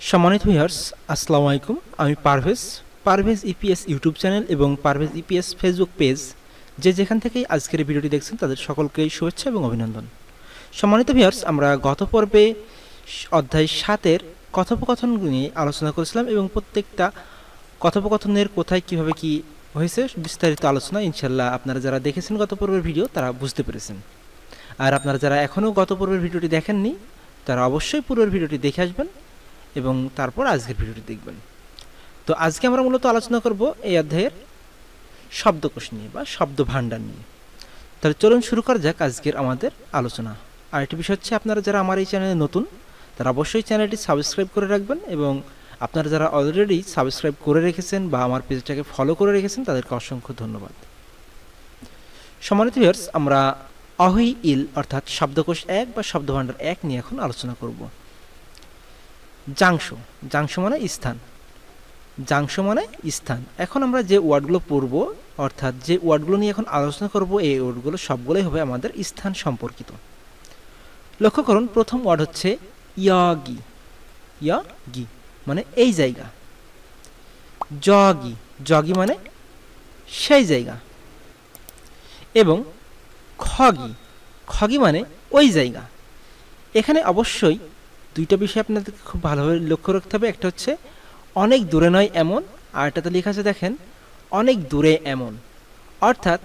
সম্মানিত ভিউয়ার্স, আসসালামু আলাইকুম। আমি পারভেজ ইপিএস ইউটিউব চ্যানেল এবং পারভেজ ইপিএস ফেসবুক পেজ যে যেখান থেকেই আজকের এই ভিডিওটি দেখছেন তাদের সকলকেই শুভেচ্ছা এবং অভিনন্দন। সম্মানিত ভিউয়ার্স, আমরা গত পর্বে অধ্যায় 7-এর কথোপকথন নিয়ে আলোচনা করেছিলাম এবং প্রত্যেকটা কথোপকথনের কোথায় কিভাবে কি হয়েছে বিস্তারিত আলোচনা ইনশাল্লাহ আপনারা যারা দেখেছেন গত পর্বের ভিডিও তারা বুঝতে পেরেছেন। আর আপনারা যারা এখনও গত পর্বের ভিডিওটি দেখেননি তারা অবশ্যই পূর্বের ভিডিওটি দেখে আসবেন এবং তারপর আজকের ভিডিওটি দেখবেন। তো আজকে আমরা মূলত আলোচনা করব এই অধ্যায়ের শব্দকোষ নিয়ে বা শব্দ ভাণ্ডার নিয়ে। তাহলে চলুন শুরু করা যাক আজকের আমাদের আলোচনা। আর একটি বিষয় হচ্ছে, আপনারা যারা আমার এই চ্যানেলে নতুন তারা অবশ্যই চ্যানেলটি সাবস্ক্রাইব করে রাখবেন এবং আপনারা যারা অলরেডি সাবস্ক্রাইব করে রেখেছেন বা আমার পেজটাকে ফলো করে রেখেছেন তাদেরকে অসংখ্য ধন্যবাদ। সম্মানিত ভিউয়ার্স, আমরা অহি ইল অর্থাৎ শব্দকোষ 1 বা শব্দভাণ্ডার 1 নিয়ে এখন আলোচনা করব। জাংশ মানে স্থান, জাংশ মানে স্থান। এখন আমরা যে ওয়ার্ডগুলো পড়ব অর্থাৎ যে ওয়ার্ডগুলো নিয়ে এখন আলোচনা করব এই ওয়ার্ডগুলো সবগুলোই হবে আমাদের স্থান সম্পর্কিত। লক্ষ্য করুন, প্রথম ওয়ার্ড হচ্ছে ইয়াগি। ইয়াগি মানে এই জায়গা। জগি, জগি মানে সেই জায়গা। এবং খগি, খগি মানে ওই জায়গা। এখানে অবশ্যই দুইটা বিষয় আপনাদেরকে খুব ভালোভাবে লক্ষ্য রাখতে হবে। একটা হচ্ছে অনেক দূরে নয় এমন, আর এটাতে লেখা আছে দেখেন অনেক দূরে এমন। অর্থাৎ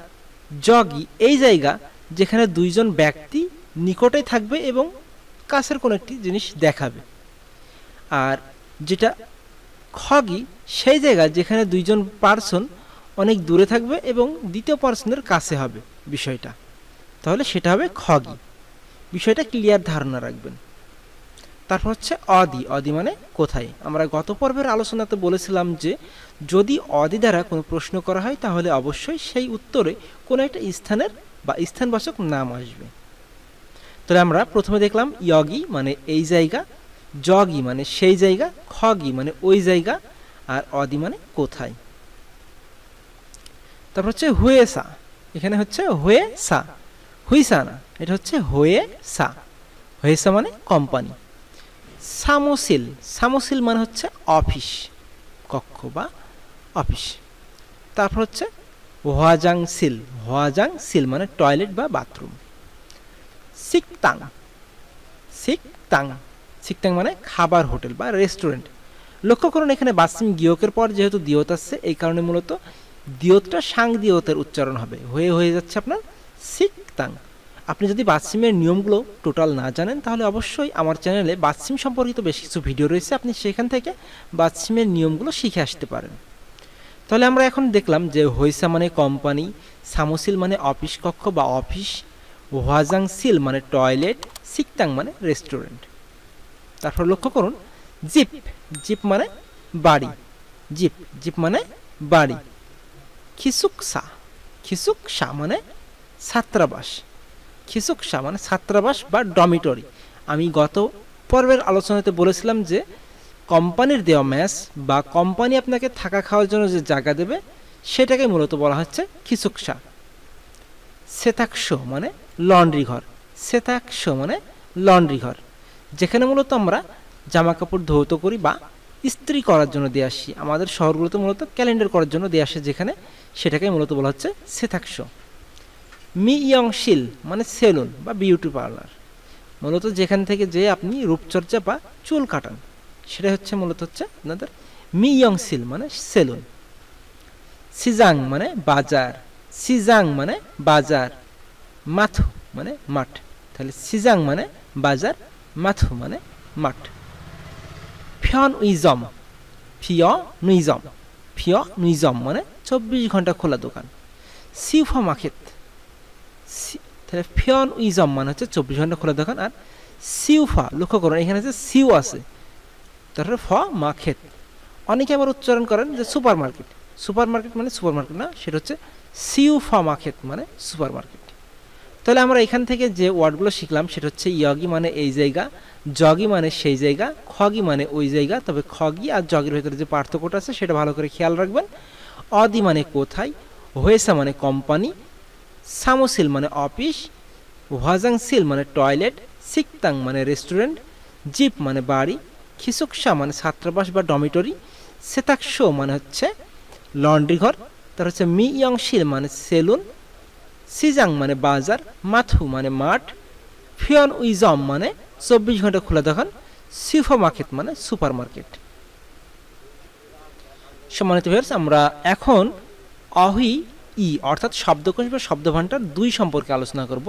জগি এই জায়গা যেখানে দুইজন ব্যক্তি নিকটে থাকবে এবং কাছের কোনো একটি জিনিস দেখাবে। আর যেটা খগি সেই জায়গা যেখানে দুইজন পার্সন অনেক দূরে থাকবে এবং দ্বিতীয় পার্সনের কাছে হবে বিষয়টা, তাহলে সেটা হবে খগি। বিষয়টা ক্লিয়ার ধারণা রাখবেন। তারপর হচ্ছে অদি। অদি মানে কোথায়। আমরা গত পর্বের আলোচনাতে বলেছিলাম যে যদি অদি দ্বারা কোনো প্রশ্ন করা হয় তাহলে অবশ্যই সেই উত্তরে কোনো একটা স্থানের বা স্থানবাচক নাম আসবে। তাহলে আমরা প্রথমে দেখলাম ইয়গি মানে এই জায়গা, জগি মানে সেই জায়গা, খগি মানে ওই জায়গা, আর অদি মানে কোথায়। তারপর হচ্ছে হুয়েসা। এখানে হচ্ছে হুয়েসা, হুইসা না, এটা হচ্ছে হুয়েসা। হুয়েসা মানে কোম্পানি। সামোসিল, সামোসিল মানে হচ্ছে অফিস, কক্ষ বা অফিস। তারপর হচ্ছে হোয়াজাংসিল, হোয়াজাংসিল মানে টয়লেট বা বাথরুম। সিকতাং, সিকতাং, সিকতাং মানে খাবার হোটেল বা রেস্টুরেন্ট। লক্ষ্য করুন এখানে বাসিম গিয়কের পর যেহেতু দিয়ত আসছে এই কারণে মূলত দিয়তটা সাং দিয়তের উচ্চারণ হবে, হয়ে যাচ্ছে আপনার সিকতাং। আপনি যদি বাসিমের নিয়মগুলো টোটাল না জানেন তাহলে অবশ্যই আমার চ্যানেলে বাসিম সম্পর্কিত বেশ কিছু ভিডিও রয়েছে, আপনি সেখান থেকে বাসিমের নিয়মগুলো শিখে আসতে পারেন। তাহলে আমরা এখন দেখলাম যে হইসা মানে কোম্পানি, সামোসিল মানে অফিস কক্ষ বা অফিস, হোয়াজাংসিল মানে টয়লেট, সিকতাং মানে রেস্টুরেন্ট। তারপর লক্ষ্য করুন জিপ, জিপ মানে বাড়ি, জিপ, জিপ মানে বাড়ি। খিসুকসা, খিসুকসা মানে ছাত্রাবাস, খিসুকসা মানে ছাত্রাবাস বা ডমিটরি। আমি গত পর্বের আলোচনাতে বলেছিলাম যে কোম্পানির দেওয়া ম্যাস বা কোম্পানি আপনাকে থাকা খাওয়ার জন্য যে জায়গা দেবে সেটাকে মূলত বলা হচ্ছে খিসুকসা। সেতাক্স মানে লন্ড্রি ঘর, সেতাক্স মানে লন্ড্রি ঘর, যেখানে মূলত আমরা জামা কাপড় ধৌত করি বা ইস্ত্রি করার জন্য দিয়ে আসি। আমাদের শহরগুলোতে মূলত ক্যালেন্ডার করার জন্য দিয়ে আসে যেখানে, সেটাকে মূলত বলা হচ্ছে সেতাক্স। মিয়ংশিল মানে সেলুন বা বিউটি পার্লার, মূলত যেখান থেকে যে আপনি রূপচর্চা বা চুল কাটান সেটা হচ্ছে মূলত হচ্ছে আপনাদের মিয়ংশিল মানে সেলুন। সিজাং মানে বাজার, সিজাং মানে বাজার। মাথু মানে মাঠ, তাহলে সিজাং মানে বাজার, মাথু মানে মাঠ। ফিয়নুইজম, ফিয়নুইজম, ফিয়নুইজম মানে 24 ঘন্টা খোলা দোকান। সিউফা মার্কেট, তাহলে ফিয়নুইজম মানে হচ্ছে 24 ঘন্টা খোলা দোকান। আর সিউফা, লক্ষ্য করুন এখানে হচ্ছে সিউ আছে, তারপরে ফ মার্কেট। অনেকে আবার উচ্চারণ করেন যে সুপার মার্কেট, সুপার মার্কেট মানে সুপার মার্কেট না, সেটা হচ্ছে সিউফা মার্কেট মানে সুপার মার্কেট। তাহলে আমরা এখান থেকে যে ওয়ার্ডগুলো শিখলাম সেটা হচ্ছে ইয়গি মানে এই জায়গা, জগি মানে সেই জায়গা, খগি মানে ওই জায়গা। তবে খগি আর জগির ভেতরে যে পার্থক্যটা আছে সেটা ভালো করে খেয়াল রাখবেন। অদি মানে কোথায়, হোয়েসা মানে কোম্পানি, সামোসিল মানে অফিস, হোয়াজাংসিল মানে টয়লেট, সিকতাং মানে রেস্টুরেন্ট, জিপ মানে বাড়ি, খিসুকসা মানে ছাত্রাবাস বা ডমিটরি, সেতাকশো মানে হচ্ছে লন্ড্রি ঘর, তার হচ্ছে মিয়ংশিল মানে সেলুন, সিজাং মানে বাজার, মাথু মানে মাঠ, ফিয়ন উইজম মানে 24 ঘন্টা খোলা দোকান, সুপার মার্কেট মানে সুপার মার্কেট। সম্মানিত ভিউয়ার্স, আমরা এখন অহি ই অর্থাৎ শব্দকোষ বা শব্দভাণ্ডার 2 সম্পর্কে আলোচনা করব।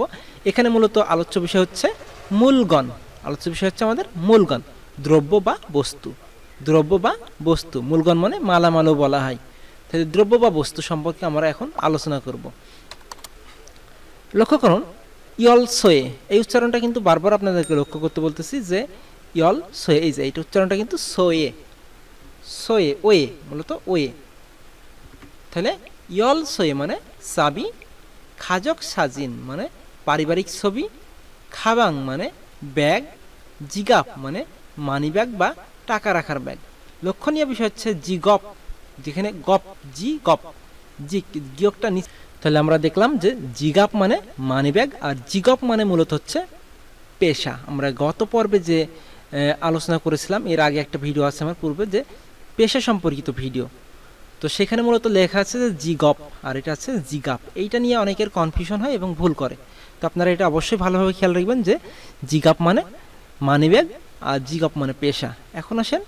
এখানে মূলত আলোচ্য বিষয় হচ্ছে মূলগণ। আলোচ্য বিষয় হচ্ছে আমাদের মূলগণ, দ্রব্য বা বস্তু। দ্রব্য বা বস্তু, মূলগণ মানে মালামালও বলা হয়। তাহলে দ্রব্য বা বস্তু সম্পর্কে আমরা এখন আলোচনা করব। লক্ষ্য করুন, ইয়ল সোয়ে, এই উচ্চারণটা কিন্তু বারবার আপনাদেরকে লক্ষ্য করতে বলতেছি যে ইয়ল সোয়ে, এই যে এইটা উচ্চারণটা কিন্তু সোয়ে, সোয়ে ওয়ে, মূলত ওয়ে। তাহলে ইয়ল সোয়ে মানে চাবি, খাজক সাজিন মানে পারিবারিক ছবি, খাবাং মানে ব্যাগ, জিগাপ মানে মানি ব্যাগ বা টাকা রাখার ব্যাগ। লক্ষণীয় বিষয় হচ্ছে জিগপ, যেখানে গপ জি গপ, জি গিয়কটা নিচে। তাহলে আমরা দেখলাম যে জিগাপ মানে মানি ব্যাগ আর জিগপ মানে মূলত হচ্ছে পেশা। আমরা গত পর্বে যে আলোচনা করেছিলাম, এর আগে একটা ভিডিও আছে আমার পূর্বে, যে পেশা সম্পর্কিত ভিডিও, তো সেখানে মূলত লেখা আছে যে জিগপ আর এটা আছে জিগাপ। এইটা নিয়ে অনেকের কনফিউশন হয় এবং ভুল করে, তো আপনারা এটা অবশ্যই ভালোভাবে খেয়াল রাখবেন যে জিগাপ মানে মানি ব্যাগ আর জিগপ মানে পেশা। এখন আসেন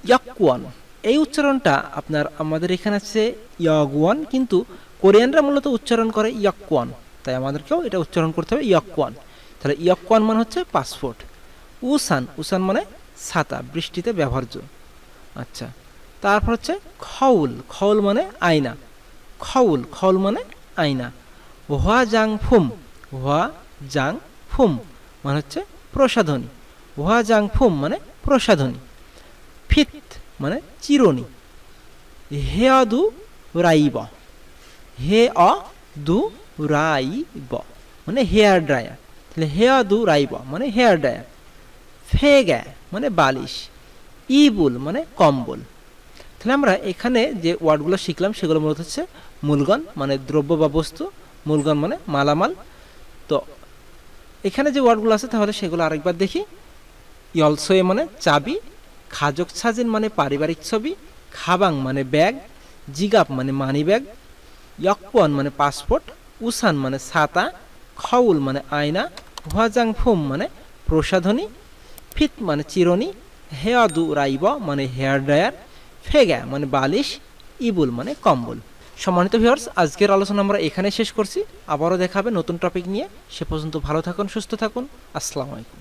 ইয়াকুয়ান, এই উচ্চারণটা আপনার আমাদের এখানে আছে ইয়াগুয়ান, কিন্তু কোরিয়ানরা মূলত উচ্চারণ করে ইয়াকুয়ান, তাই আমাদেরকেও এটা উচ্চারণ করতে হবে ইয়াকুয়ান। তাহলে ইয়াকুয়ান মানে হচ্ছে পাসপোর্ট। উসান, উসান মানে ছাতা, বৃষ্টিতে ব্যবহার্য। আচ্ছা, তারপর হচ্ছে খাউল, খাউল মানে আয়না, খাউল, খাউল মানে আয়না। হোয়া জাং ফুম, হোয়া জাং ফুম মানে হচ্ছে প্রসাধনী, হোয়া জাং ফুম মানে প্রসাধনী। ফিত মানে চিরুনি। হে অদু রাইব, হে অ দু রাইব মানে হেয়ার ড্রায়ার। তাহলে হে অদু রাইব মানে হেয়ার ড্রায়ার। ফেগ্যা মানে বালিশ, ইবুল মানে কম্বল। তাহলে আমরা এখানে যে ওয়ার্ডগুলো শিখলাম সেগুলো মূলত হচ্ছে মূলগণ মানে দ্রব্য বা বস্তু, মূলগণ মানে মালামাল। তো এখানে যে ওয়ার্ডগুলো আছে তাহলে সেগুলো আরেকবার দেখি। ইয়লসোয়ে মানে চাবি, খাজক সাজিন মানে পারিবারিক ছবি, খাবাং মানে ব্যাগ, জিগাপ মানে মানি ব্যাগ, ইয়কুয়ান মানে পাসপোর্ট, উসান মানে ছাতা, খাউল মানে আয়না, হোয়াজাং ফুম মানে প্রসাধনী, ফিত মানে চিরনি, হেয়াদু রাইব মানে হেয়ার ড্রায়ার, ফেগা মানে বালিশ, ইবুল মানে কম্বল। সম্মানিত ভিউয়ার্স, আজকের আলোচনা আমরা এখানে শেষ করছি। আবারও দেখা হবে নতুন টপিক নিয়ে। সে পর্যন্ত ভালো থাকুন, সুস্থ থাকুন। আসসালামু আলাইকুম।